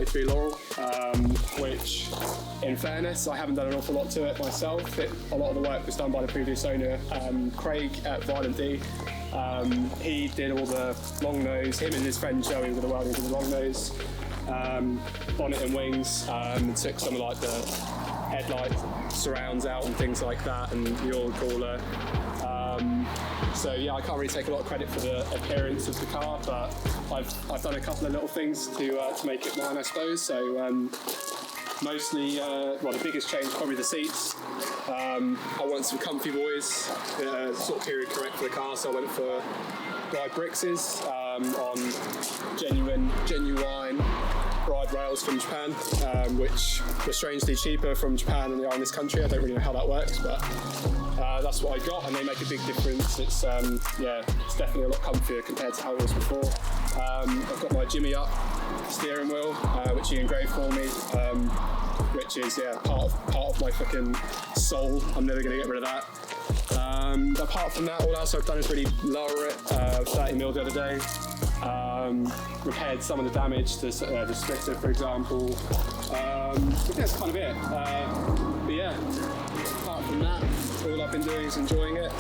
C33 Laurel, which, in fairness, I haven't done an awful lot to it myself. A lot of the work was done by the previous owner, Craig at Violent D. He did all the long nose, him and his friend Joey were the welding for the long nose, bonnet and wings, and took some of like the headlight surrounds out and things like that, and the oil cooler. So yeah, I can't really take a lot of credit for the appearance of the car, but I've done a couple of little things to make it mine, I suppose. So mostly, well, the biggest change probably the seats. I want some comfy boys, sort of period correct for the car, so I went for Ride Brixes on genuine ride rails from Japan, which were strangely cheaper from Japan than they are in this country. I don't really know how that works, but that's what I got, and they make a big difference. It's yeah, it's definitely a lot comfier compared to how it was before. I've got my Jimmy Up steering wheel, which you engraved for me, which is part of my fucking soul. I'm never going to get rid of that. Apart from that, all else I've done is really lower it 30mm the other day. Repaired some of the damage to the splitter, for example. But that's kind of it. But yeah, apart from that, all I've been doing is enjoying it.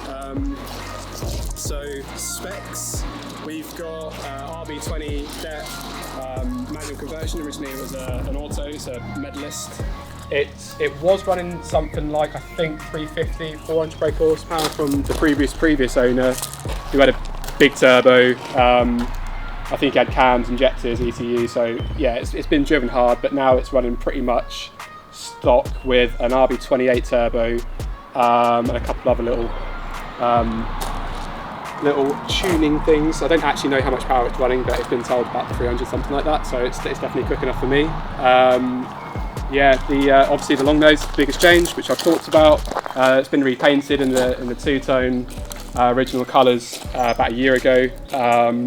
So specs, we've got RB20 depth, manual conversion. Originally it was an auto, it's a medalist. It was running something like, I think, 350, 400 brake horsepower from the previous owner, who had a big turbo. I think he had cams, injectors, ECU, so yeah, it's been driven hard, but now it's running pretty much stock with an RB28 turbo and a couple of other little tuning things. I don't actually know how much power it's running, but it's been told about 300, something like that, so it's definitely quick enough for me. Yeah, obviously the long nose is the biggest change, which I've talked about. It's been repainted in the two-tone original colours about a year ago.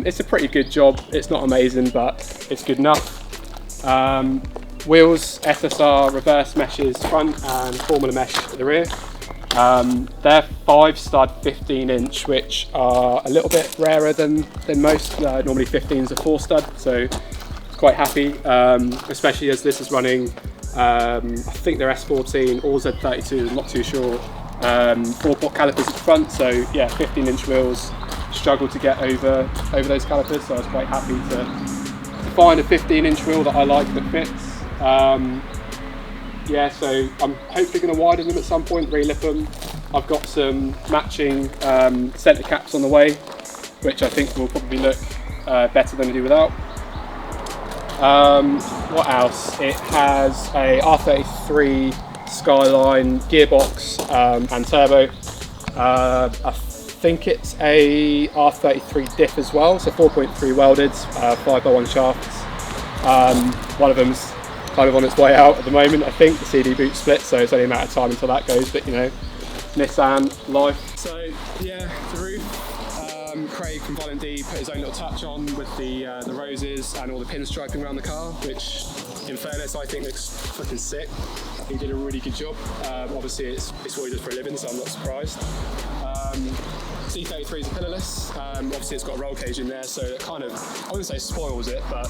It's a pretty good job. It's not amazing, but it's good enough. Wheels, SSR reverse meshes front and Formula mesh at the rear. They're 5-stud 15-inch, which are a little bit rarer than most. Normally 15s are 4-stud, so quite happy, especially as this is running, I think they're S14 or Z32, I'm not too sure. 4-pot calipers at the front, so yeah, 15-inch wheels struggle to get over those calipers, so I was quite happy to find a 15-inch wheel that I like that fits. Yeah, so I'm hopefully going to widen them at some point, relip them. I've got some matching centre caps on the way, which I think will probably look better than they do without. What else? It has a R33 Skyline gearbox and turbo. I think it's a R33 diff as well, so 4.3 welded, 5x1 shafts. One of them's kind of on its way out at the moment, I think. The CD boot split, so it's only a matter of time until that goes, but you know, Nissan life. So yeah, the roof. Craig from Violent D put his own little touch on with the roses and all the pinstriping around the car, which in fairness I think looks fucking sick. He did a really good job. Obviously it's what he does for a living, so I'm not surprised. C33 is a pillarless. Obviously it's got a roll cage in there, so it kind of, I wouldn't say spoils it, but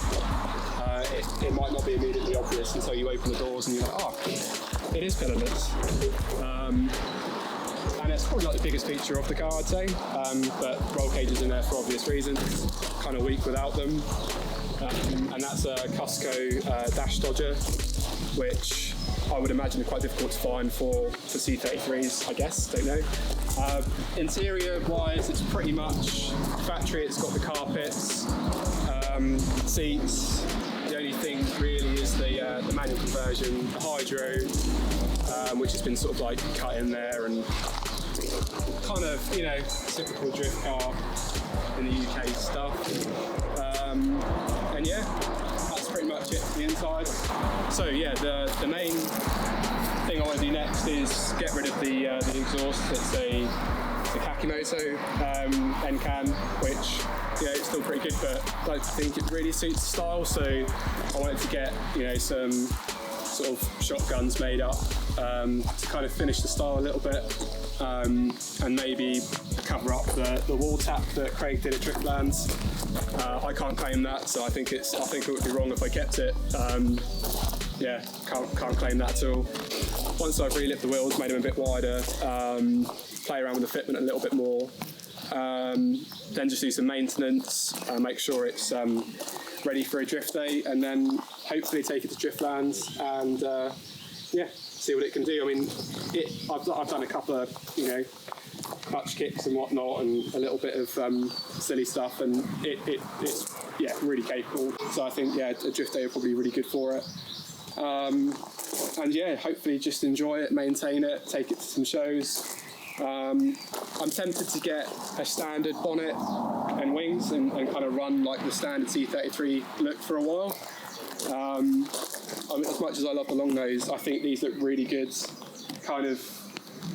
it might not be immediately obvious until you open the doors and you're like, oh, it is pillarless. And it's probably not the biggest feature of the car, I'd say, but roll cages in there for obvious reasons. Kind of weak without them. And that's a Cusco dash dodger, which I would imagine are quite difficult to find for C33s, I guess, don't know. Interior-wise, it's pretty much factory. It's got the carpets, seats. The only thing really is the manual conversion, the hydro, which has been sort of like cut in there, and kind of, you know, typical drift car in the UK stuff. And yeah, that's pretty much it for the inside. So yeah, the main thing I want to do next is get rid of the exhaust. It's a Kakimoto N-Cam, which, yeah, it's still pretty good, but I don't think it really suits the style, so I wanted to get, you know, some sort of shotguns made up to kind of finish the style a little bit. and maybe cover up the wall tap that Craig did at Driftlands. I can't claim that, so I think it would be wrong if I kept it. Yeah, can't claim that at all. Once I've relived the wheels, made them a bit wider, play around with the fitment a little bit more, then just do some maintenance, make sure it's ready for a drift day, and then hopefully take it to Driftlands and yeah, see what it can do. I mean, I've done a couple of, you know, clutch kicks and whatnot, and a little bit of silly stuff, and it's yeah, really capable. So I think, yeah, a drift day are probably really good for it. And yeah, hopefully just enjoy it, maintain it, take it to some shows. I'm tempted to get a standard bonnet and wings and kind of run like the standard C33 look for a while. I mean, as much as I love the long nose, I think these look really good, kind of,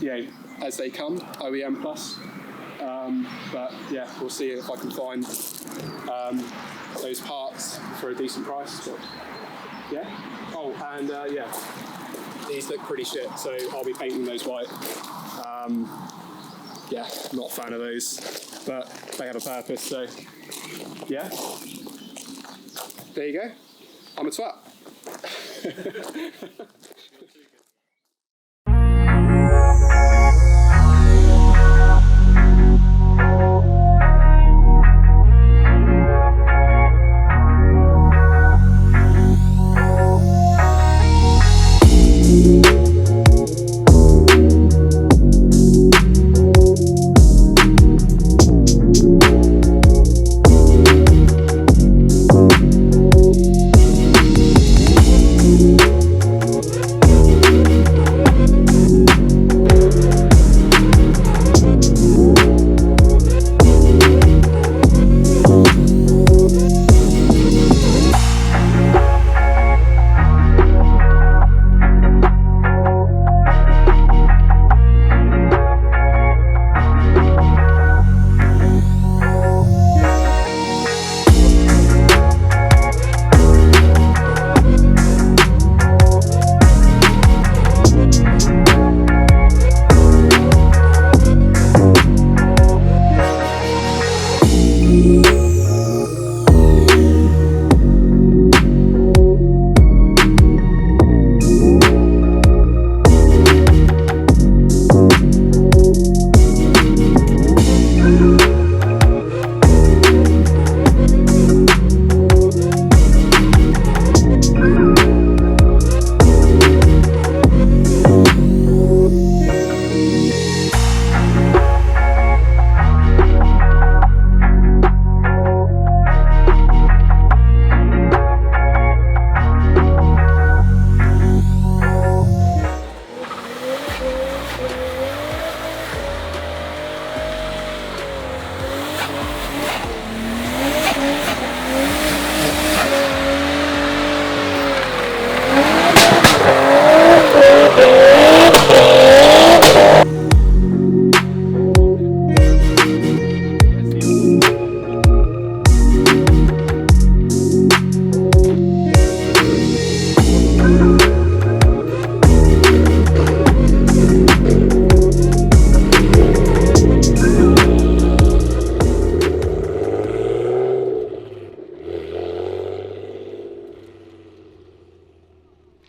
you know, as they come, OEM plus. But yeah, we'll see if I can find those parts for a decent price. But yeah. Oh, and yeah, these look pretty shit, so I'll be painting those white. Yeah, not a fan of those, but they have a purpose, so yeah. There you go. I'm a twat.